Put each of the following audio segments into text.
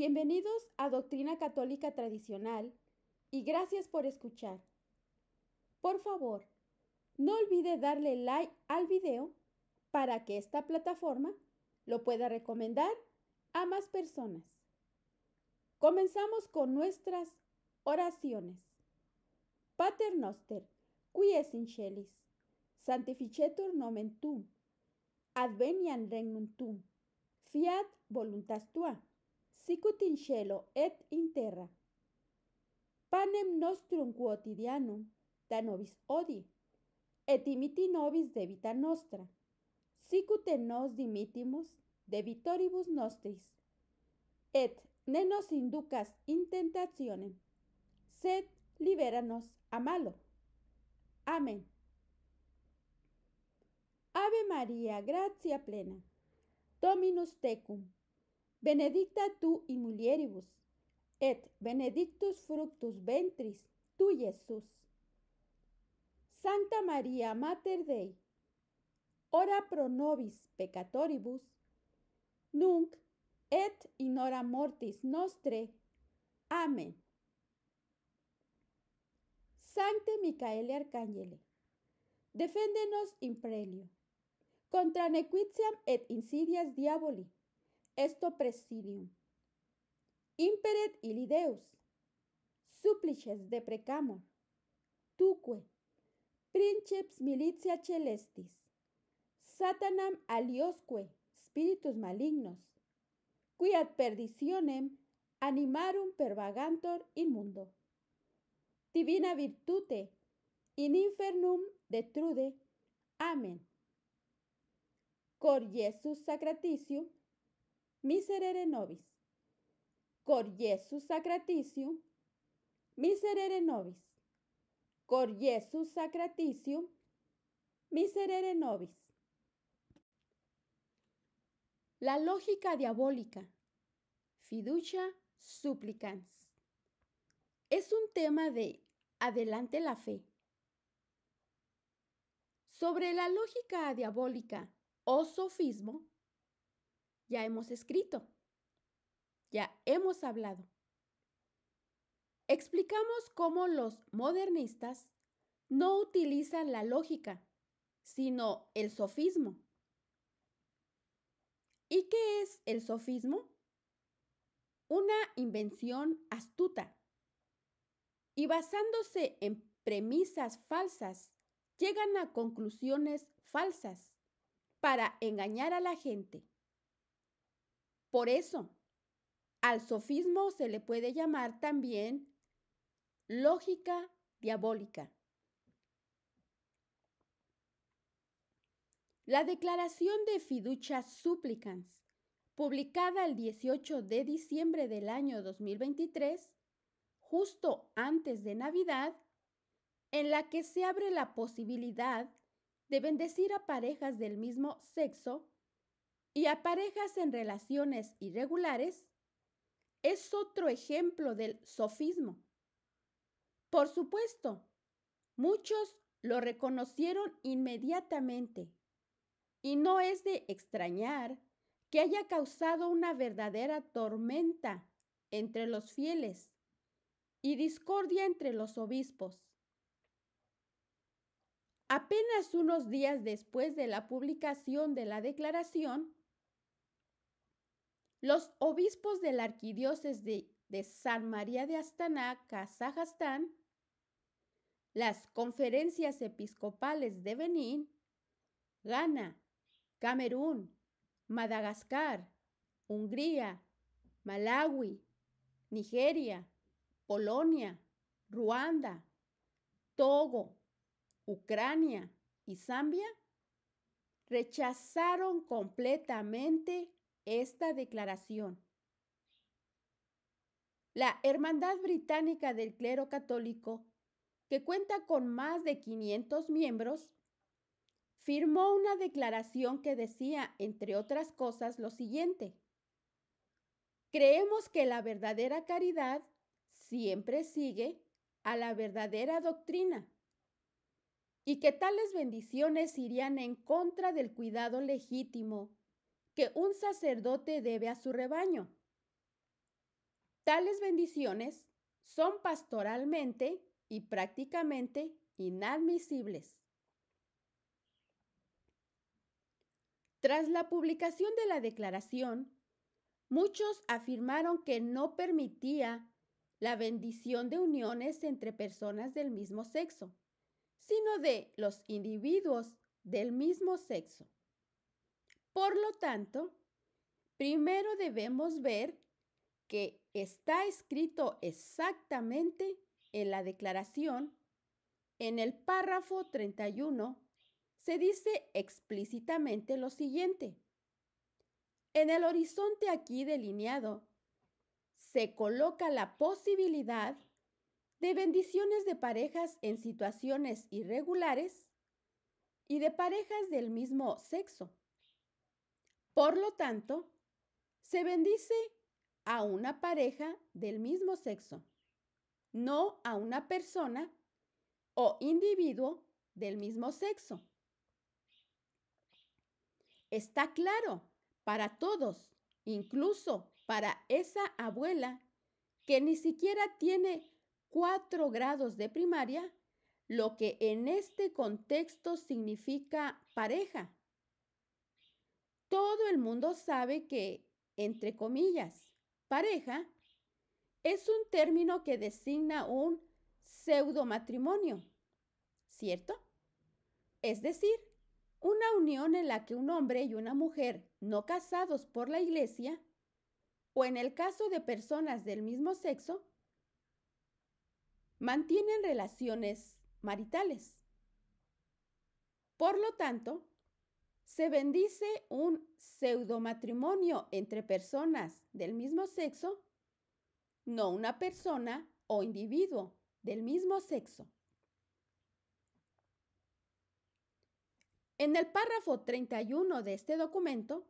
Bienvenidos a Doctrina Católica Tradicional y gracias por escuchar. Por favor, no olvide darle like al video para que esta plataforma lo pueda recomendar a más personas. Comenzamos con nuestras oraciones. Pater noster, qui es in celis, sanctificetur nomen tuum, adveniat regnum tuum, fiat voluntas tua, sicut in cielo et in terra. Panem nostrum quotidianum da nobis hodie, et dimitti nobis debita nostra, sicut et nos dimittimus debitoribus nostris, et ne nos inducas in tentationem, sed libera-nos a malo. Amén. Ave Maria, gratia plena, Dominus tecum, benedicta tu in mulieribus, et benedictus fructus ventris tui, Iesus. Sancta Maria, Mater Dei, ora pro nobis peccatoribus, nunc et in hora mortis nostre. Amén. Sancte Micaele Arcangele, defendenos in prelio, contra nequitiam et insidias diaboli, esto presidium. Imperet illi Deus, supplices deprecamur, tuque, princeps militia celestis, Satanam aliosque spiritus malignos, qui ad perditionem animarum pervagantur in mundo. Divina virtute in infernum detrude. Amén. Cor Iesus sacratitium, miserere nobis. Cor Iesus sacratitium, miserere nobis. Cor Iesus sacratitium, miserere nobis. La lógica diabólica, fiducia supplicans. Es un tema de Adelante la fe. Sobre la lógica diabólica o sofismo, ya hemos escrito, ya hemos hablado. Explicamos cómo los modernistas no utilizan la lógica, sino el sofismo. ¿Y qué es el sofismo? Una invención astuta. Y basándose en premisas falsas, llegan a conclusiones falsas para engañar a la gente. Por eso, al sofismo se le puede llamar también lógica diabólica. La declaración de Fiducia Supplicans, publicada el 18 de diciembre del año 2023, justo antes de Navidad, en la que se abre la posibilidad de bendecir a parejas del mismo sexo y a parejas en relaciones irregulares, es otro ejemplo del sofismo. Por supuesto, muchos lo reconocieron inmediatamente y no es de extrañar que haya causado una verdadera tormenta entre los fieles y discordia entre los obispos. Apenas unos días después de la publicación de la declaración, los obispos de la arquidiócesis de San María de Astana, Kazajstán, las conferencias episcopales de Benín, Ghana, Camerún, Madagascar, Hungría, Malawi, Nigeria, Polonia, Ruanda, Togo, Ucrania y Zambia rechazaron completamente esta declaración. La Hermandad Británica del Clero Católico, que cuenta con más de 500 miembros, firmó una declaración que decía, entre otras cosas, lo siguiente: creemos que la verdadera caridad siempre sigue a la verdadera doctrina y que tales bendiciones irían en contra del cuidado legítimo que un sacerdote debe a su rebaño. Tales bendiciones son pastoralmente y prácticamente inadmisibles. Tras la publicación de la declaración, muchos afirmaron que no permitía la bendición de uniones entre personas del mismo sexo, sino de los individuos del mismo sexo. Por lo tanto, primero debemos ver que está escrito exactamente en la declaración. En el párrafo 31 se dice explícitamente lo siguiente: en el horizonte aquí delineado se coloca la posibilidad de bendiciones de parejas en situaciones irregulares y de parejas del mismo sexo. Por lo tanto, se bendice a una pareja del mismo sexo, no a una persona o individuo del mismo sexo. Está claro para todos, incluso para esa abuela que ni siquiera tiene 4 grados de primaria, lo que en este contexto significa pareja. Todo el mundo sabe que, entre comillas, pareja es un término que designa un pseudomatrimonio, ¿cierto? Es decir, una unión en la que un hombre y una mujer no casados por la iglesia, o en el caso de personas del mismo sexo, mantienen relaciones maritales. Por lo tanto, se bendice un pseudomatrimonio entre personas del mismo sexo, no una persona o individuo del mismo sexo. En el párrafo 31 de este documento,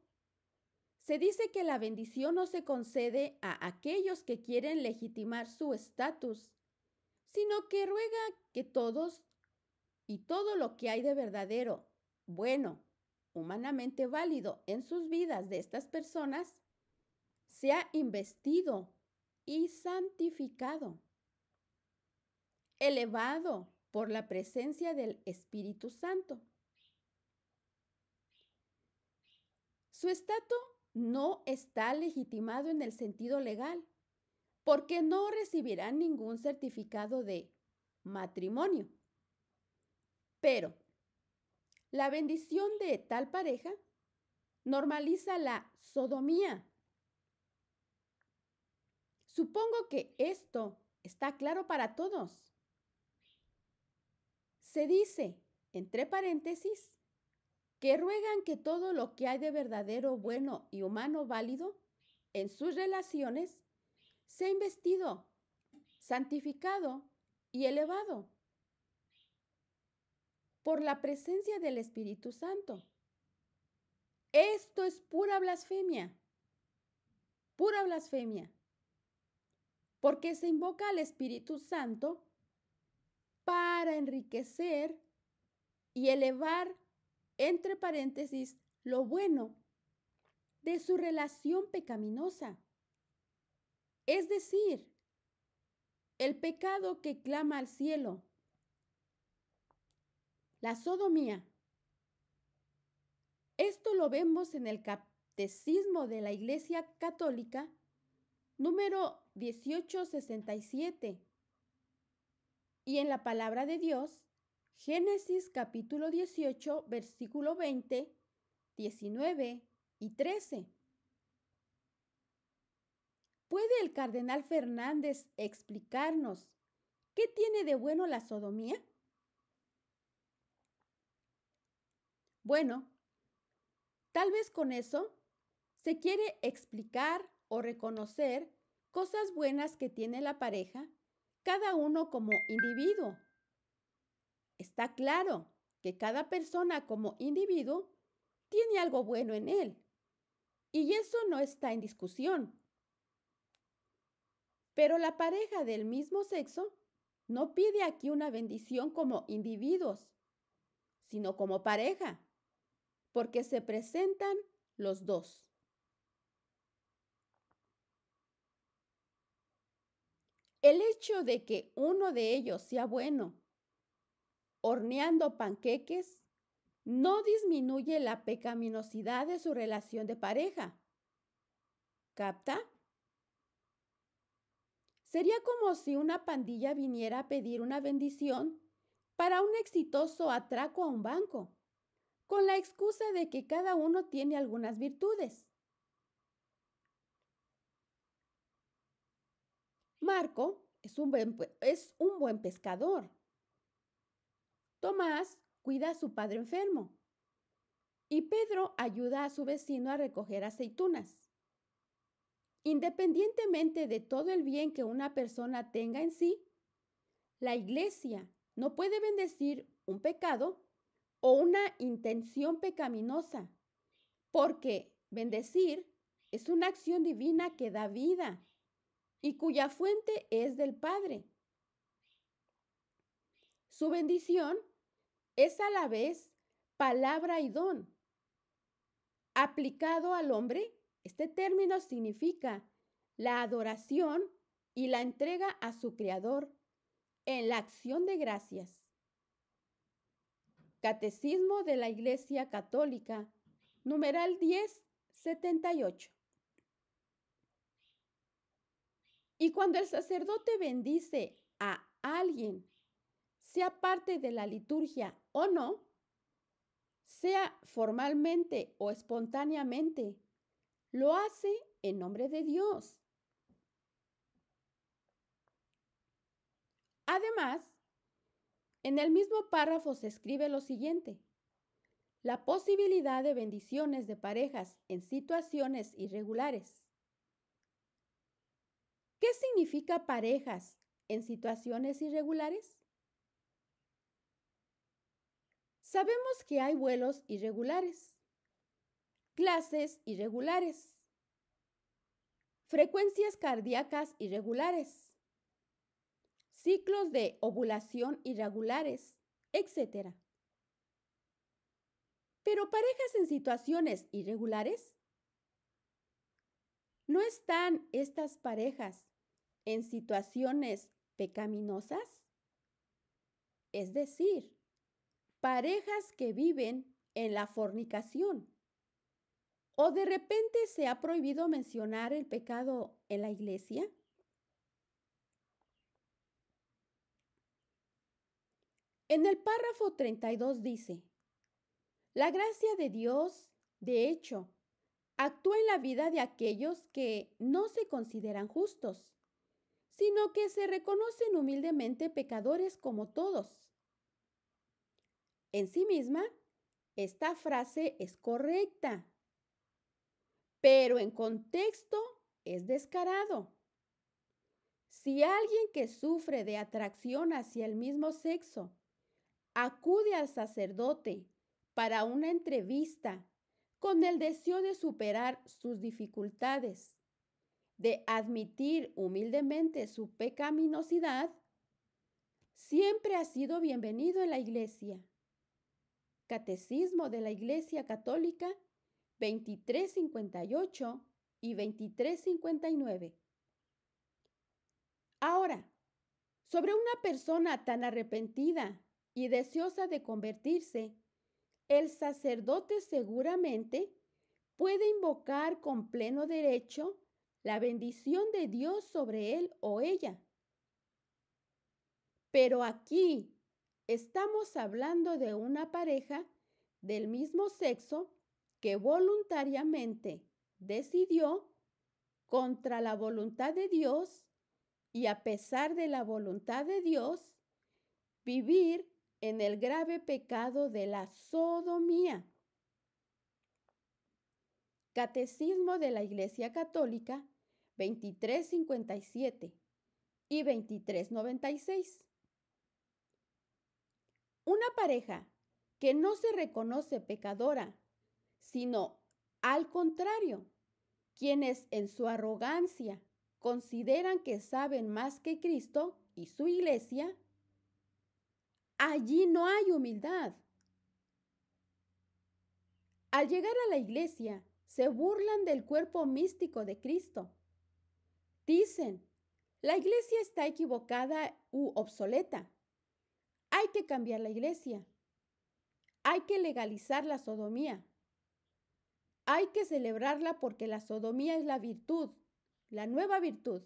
se dice que la bendición no se concede a aquellos que quieren legitimar su estatus, sino que ruega que todos y todo lo que hay de verdadero, bueno, humanamente válido en sus vidas de estas personas, sea investido y santificado, elevado por la presencia del Espíritu Santo. Su estatus no está legitimado en el sentido legal, porque no recibirán ningún certificado de matrimonio. Pero la bendición de tal pareja normaliza la sodomía. Supongo que esto está claro para todos. Se dice, entre paréntesis, que ruegan que todo lo que hay de verdadero, bueno y humano válido en sus relaciones sea investido, santificado y elevado por la presencia del Espíritu Santo. Esto es pura blasfemia, porque se invoca al Espíritu Santo para enriquecer y elevar, entre paréntesis, lo bueno de su relación pecaminosa. Es decir, el pecado que clama al cielo, la sodomía. Esto lo vemos en el Catecismo de la Iglesia Católica, número 1867, y en la Palabra de Dios, Génesis capítulo 18, versículo 20, 19 y 13. ¿Puede el cardenal Fernández explicarnos qué tiene de bueno la sodomía? Bueno, tal vez con eso se quiere explicar o reconocer cosas buenas que tiene la pareja, cada uno como individuo. Está claro que cada persona como individuo tiene algo bueno en él, y eso no está en discusión. Pero la pareja del mismo sexo no pide aquí una bendición como individuos, sino como pareja, porque se presentan los dos. El hecho de que uno de ellos sea bueno horneando panqueques no disminuye la pecaminosidad de su relación de pareja. ¿Capta? Sería como si una pandilla viniera a pedir una bendición para un exitoso atraco a un banco, con la excusa de que cada uno tiene algunas virtudes. Marco es un buen pescador. Tomás cuida a su padre enfermo. Y Pedro ayuda a su vecino a recoger aceitunas. Independientemente de todo el bien que una persona tenga en sí, la Iglesia no puede bendecir un pecado o una intención pecaminosa, porque bendecir es una acción divina que da vida y cuya fuente es del Padre. Su bendición es a la vez palabra y don. Aplicado al hombre, este término significa la adoración y la entrega a su Creador en la acción de gracias. Catecismo de la Iglesia Católica, numeral 1078. Y cuando el sacerdote bendice a alguien, sea parte de la liturgia o no, sea formalmente o espontáneamente, lo hace en nombre de Dios. Además, en el mismo párrafo se escribe lo siguiente: la posibilidad de bendiciones de parejas en situaciones irregulares. ¿Qué significa parejas en situaciones irregulares? Sabemos que hay vuelos irregulares, clases irregulares, frecuencias cardíacas irregulares, ciclos de ovulación irregulares, etc. Pero parejas en situaciones irregulares, ¿no están estas parejas en situaciones pecaminosas? Es decir, parejas que viven en la fornicación. ¿O de repente se ha prohibido mencionar el pecado en la iglesia? En el párrafo 32 dice: la gracia de Dios, de hecho, actúa en la vida de aquellos que no se consideran justos, sino que se reconocen humildemente pecadores como todos. En sí misma, esta frase es correcta, pero en contexto es descarado. Si alguien que sufre de atracción hacia el mismo sexo acude al sacerdote para una entrevista con el deseo de superar sus dificultades, de admitir humildemente su pecaminosidad, siempre ha sido bienvenido en la Iglesia. Catecismo de la Iglesia Católica 2358 y 2359. Ahora, sobre una persona tan arrepentida y deseosa de convertirse, el sacerdote seguramente puede invocar con pleno derecho la bendición de Dios sobre él o ella. Pero aquí estamos hablando de una pareja del mismo sexo que voluntariamente decidió, contra la voluntad de Dios y a pesar de la voluntad de Dios, vivir en el grave pecado de la sodomía. Catecismo de la Iglesia Católica 2357 y 2396. Una pareja que no se reconoce pecadora, sino al contrario, quienes en su arrogancia consideran que saben más que Cristo y su Iglesia, allí no hay humildad. Al llegar a la Iglesia, se burlan del cuerpo místico de Cristo. Dicen, La iglesia está equivocada u obsoleta. Hay que cambiar la iglesia. Hay que legalizar la sodomía. Hay que celebrarla porque la sodomía es la virtud, la nueva virtud.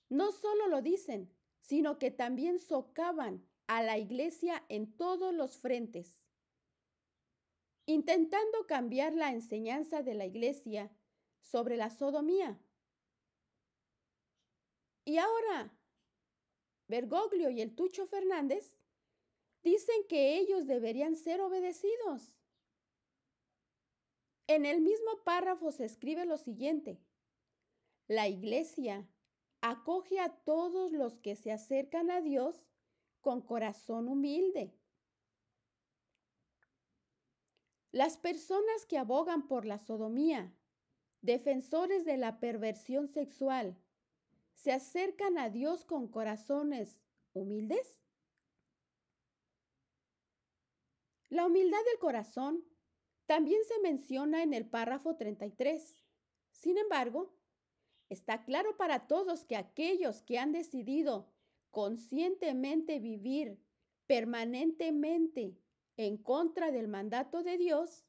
No solo lo dicen, sino que también socavan a la iglesia en todos los frentes, intentando cambiar la enseñanza de la iglesia sobre la sodomía. Y ahora, Bergoglio y el Tucho Fernández dicen que ellos deberían ser obedecidos. En el mismo párrafo se escribe lo siguiente: la iglesia acoge a todos los que se acercan a Dios con corazón humilde. Las personas que abogan por la sodomía, defensores de la perversión sexual, ¿se acercan a Dios con corazones humildes? La humildad del corazón también se menciona en el párrafo 33. Sin embargo, está claro para todos que aquellos que han decidido conscientemente vivir permanentemente en contra del mandato de Dios,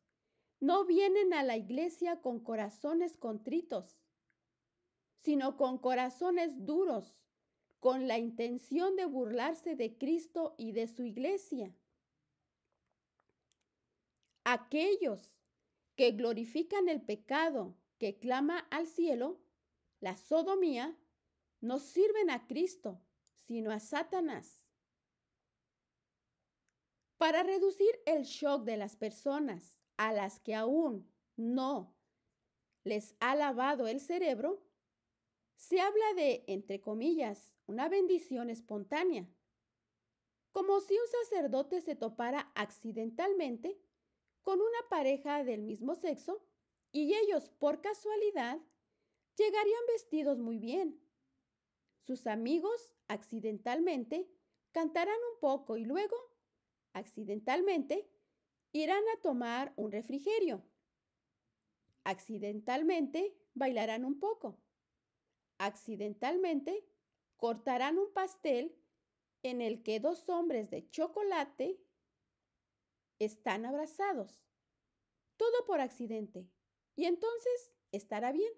no vienen a la iglesia con corazones contritos, sino con corazones duros, con la intención de burlarse de Cristo y de su iglesia. Aquellos que glorifican el pecado que clama al cielo, la sodomía, no sirven a Cristo, sino a Satanás. Para reducir el shock de las personas a las que aún no les ha lavado el cerebro, se habla de, entre comillas, una bendición espontánea, como si un sacerdote se topara accidentalmente con una pareja del mismo sexo y ellos, por casualidad, llegarían vestidos muy bien. Sus amigos, accidentalmente, cantarán un poco y luego, accidentalmente, irán a tomar un refrigerio. Accidentalmente, bailarán un poco. Accidentalmente, cortarán un pastel en el que dos hombres de chocolate están abrazados. Todo por accidente. Y entonces estará bien.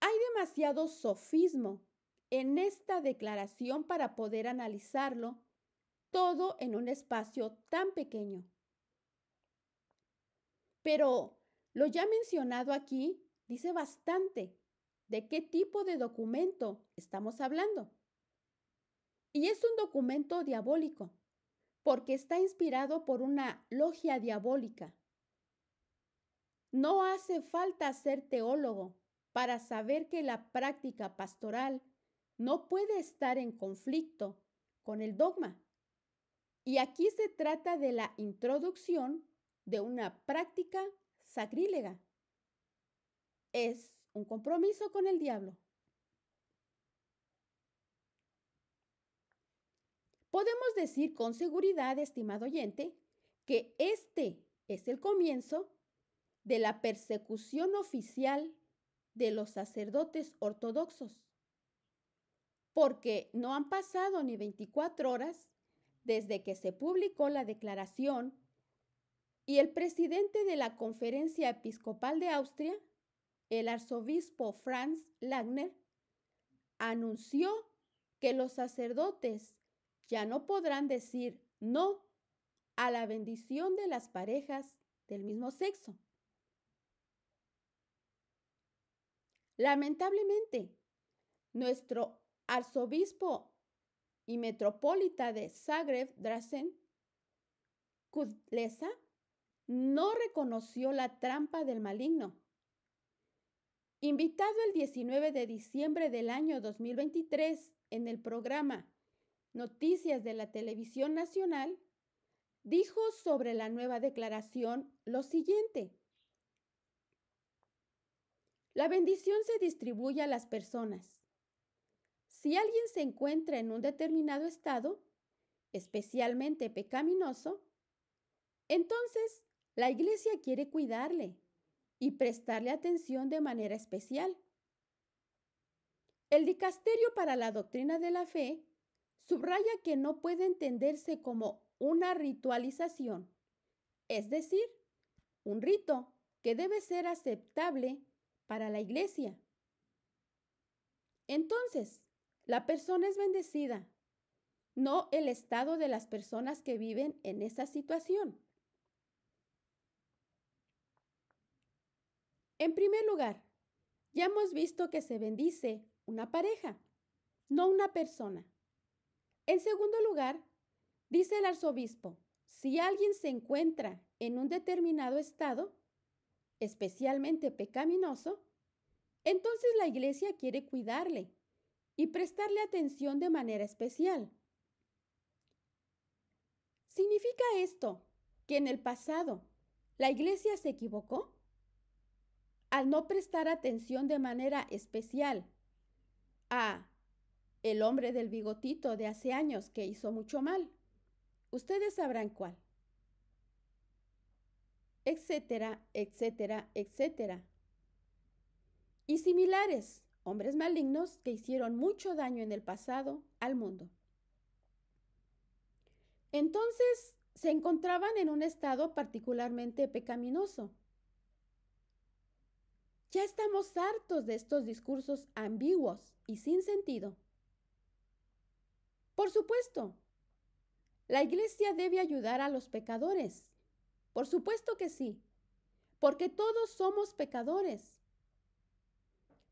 Hay demasiado sofismo en esta declaración para poder analizarlo todo en un espacio tan pequeño. Pero lo ya mencionado aquí dice bastante de qué tipo de documento estamos hablando. Y es un documento diabólico, porque está inspirado por una logia diabólica. No hace falta ser teólogo para saber que la práctica pastoral no puede estar en conflicto con el dogma. Y aquí se trata de la introducción de una práctica sacrílega. Es un compromiso con el diablo. Podemos decir con seguridad, estimado oyente, que este es el comienzo de la persecución oficial de los sacerdotes ortodoxos, porque no han pasado ni 24 horas desde que se publicó la declaración y el presidente de la Conferencia Episcopal de Austria, el arzobispo Franz Wagner, anunció que los sacerdotes ya no podrán decir no a la bendición de las parejas del mismo sexo. Lamentablemente, nuestro arzobispo y metropolita de Zagreb, Dražen Kudlesa, no reconoció la trampa del maligno. Invitado el 19 de diciembre del año 2023 en el programa Noticias de la Televisión Nacional, dijo sobre la nueva declaración lo siguiente: la bendición se distribuye a las personas. Si alguien se encuentra en un determinado estado, especialmente pecaminoso, entonces la iglesia quiere cuidarle, y prestarle atención de manera especial. El Dicasterio para la Doctrina de la Fe subraya que no puede entenderse como una ritualización, es decir, un rito que debe ser aceptable para la Iglesia. Entonces, la persona es bendecida, no el estado de las personas que viven en esa situación. En primer lugar, ya hemos visto que se bendice una pareja, no una persona. En segundo lugar, dice el arzobispo, si alguien se encuentra en un determinado estado, especialmente pecaminoso, entonces la Iglesia quiere cuidarle y prestarle atención de manera especial. ¿Significa esto que en el pasado la Iglesia se equivocó al no prestar atención de manera especial a el hombre del bigotito de hace años que hizo mucho mal? Ustedes sabrán cuál. Etcétera, etcétera, etcétera. Y similares, hombres malignos que hicieron mucho daño en el pasado al mundo. Entonces, se encontraban en un estado particularmente pecaminoso. Ya estamos hartos de estos discursos ambiguos y sin sentido. Por supuesto, la Iglesia debe ayudar a los pecadores. Por supuesto que sí, porque todos somos pecadores.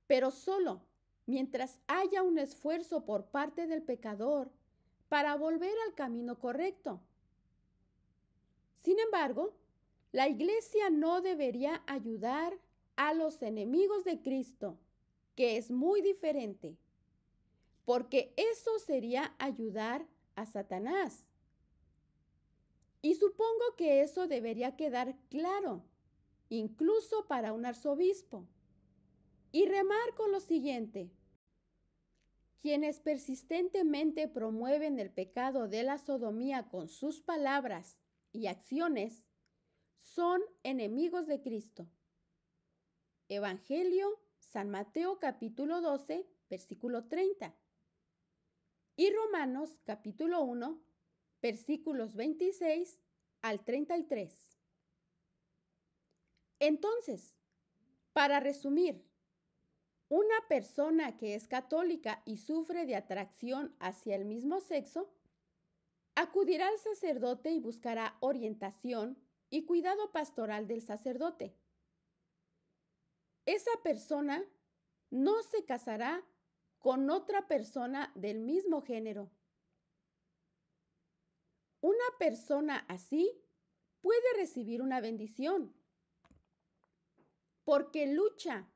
Pero solo mientras haya un esfuerzo por parte del pecador para volver al camino correcto. Sin embargo, la Iglesia no debería ayudar a los enemigos de Cristo, que es muy diferente, porque eso sería ayudar a Satanás. Y supongo que eso debería quedar claro, incluso para un arzobispo. Y remarco lo siguiente. Quienes persistentemente promueven el pecado de la sodomía con sus palabras y acciones son enemigos de Cristo. Evangelio San Mateo capítulo 12, versículo 30. Y Romanos capítulo 1, versículos 26 al 33. Entonces, para resumir, una persona que es católica y sufre de atracción hacia el mismo sexo, acudirá al sacerdote y buscará orientación y cuidado pastoral del sacerdote. Esa persona no se casará con otra persona del mismo género. Una persona así puede recibir una bendición porque lucha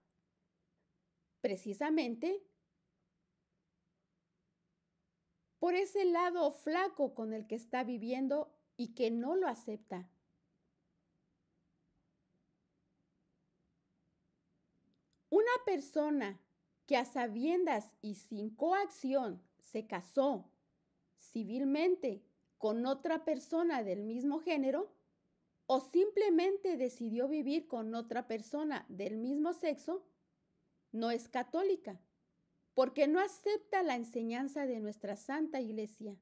precisamente por ese lado flaco con el que está viviendo y que no lo acepta. Una persona que a sabiendas y sin coacción se casó civilmente con otra persona del mismo género o simplemente decidió vivir con otra persona del mismo sexo, no es católica, porque no acepta la enseñanza de nuestra Santa Iglesia.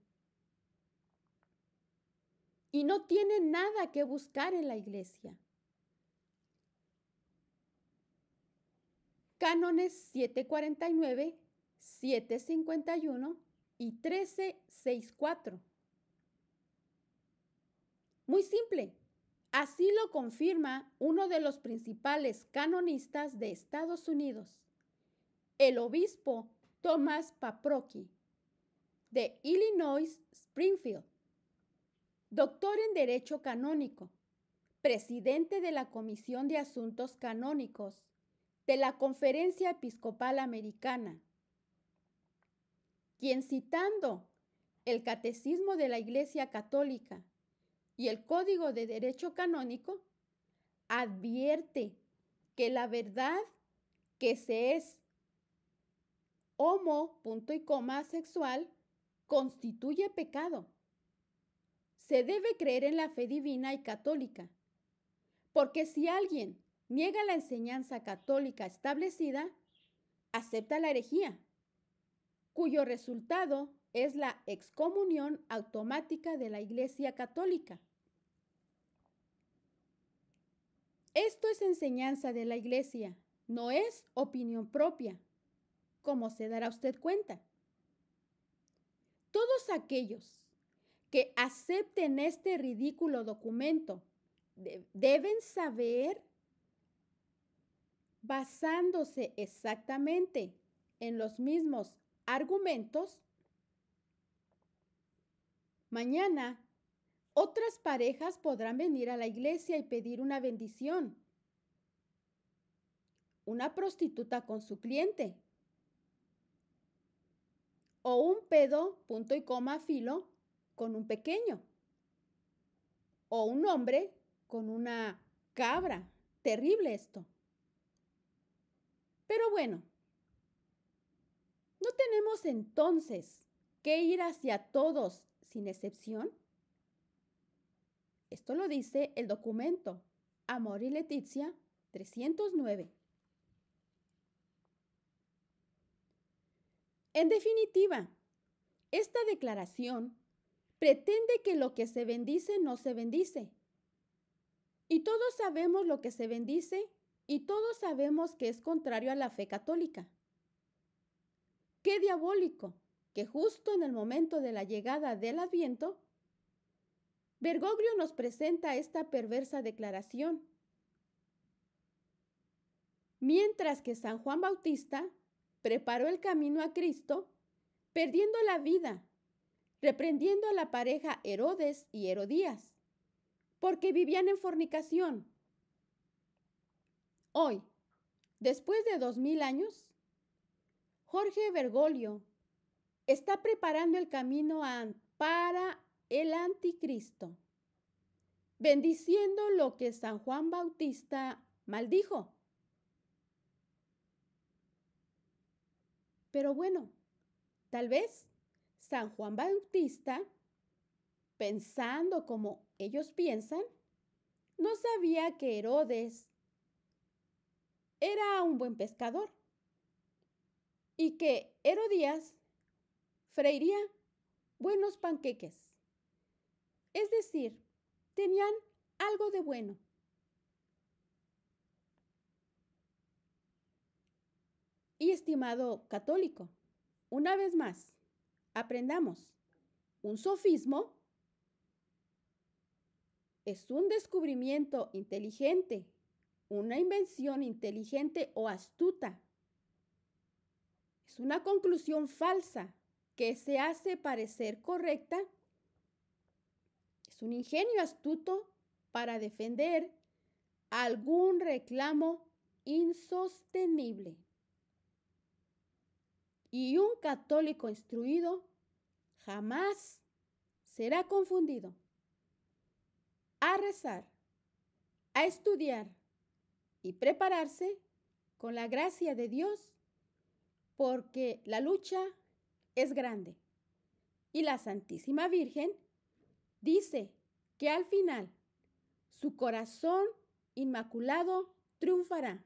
Y no tiene nada que buscar en la Iglesia. Cánones 749, 751 y 1364. Muy simple. Así lo confirma uno de los principales canonistas de Estados Unidos, el obispo Thomas Paprocki, de Illinois Springfield, doctor en Derecho Canónico, presidente de la Comisión de Asuntos Canónicos de la Conferencia Episcopal Americana, quien citando el Catecismo de la Iglesia Católica y el Código de Derecho Canónico, advierte que la verdad que se es sexual constituye pecado. Se debe creer en la fe divina y católica, porque si alguien niega la enseñanza católica establecida, acepta la herejía, cuyo resultado es la excomunión automática de la Iglesia Católica. Esto es enseñanza de la Iglesia, no es opinión propia, como se dará usted cuenta. Todos aquellos que acepten este ridículo documento deben saber, basándose exactamente en los mismos argumentos, mañana otras parejas podrán venir a la iglesia y pedir una bendición. Una prostituta con su cliente. O un pedo, punto y coma, filo, con un pequeño. O un hombre con una cabra. Terrible esto. Pero bueno, ¿no tenemos entonces que ir hacia todos sin excepción? Esto lo dice el documento Amor y Leticia 309. En definitiva, esta declaración pretende que lo que se bendice no se bendice. Y todos sabemos lo que se bendice y todos sabemos que es contrario a la fe católica. ¡Qué diabólico! Que justo en el momento de la llegada del Adviento, Bergoglio nos presenta esta perversa declaración. Mientras que San Juan Bautista preparó el camino a Cristo, perdiendo la vida, reprendiendo a la pareja Herodes y Herodías, porque vivían en fornicación. Hoy, después de 2000 años, Jorge Bergoglio está preparando el camino para el anticristo, bendiciendo lo que San Juan Bautista maldijo. Pero bueno, tal vez San Juan Bautista, pensando como ellos piensan, no sabía que Herodes era un buen pescador y que Herodías freiría buenos panqueques. Es decir, tenían algo de bueno. Y estimado católico, una vez más, aprendamos, un sofismo es un descubrimiento inteligente, una invención inteligente o astuta. Es una conclusión falsa que se hace parecer correcta. Es un ingenio astuto para defender algún reclamo insostenible. Y un católico instruido jamás será confundido. A rezar, a estudiar y prepararse con la gracia de Dios, porque la lucha es grande. Y la Santísima Virgen dice que al final su corazón inmaculado triunfará.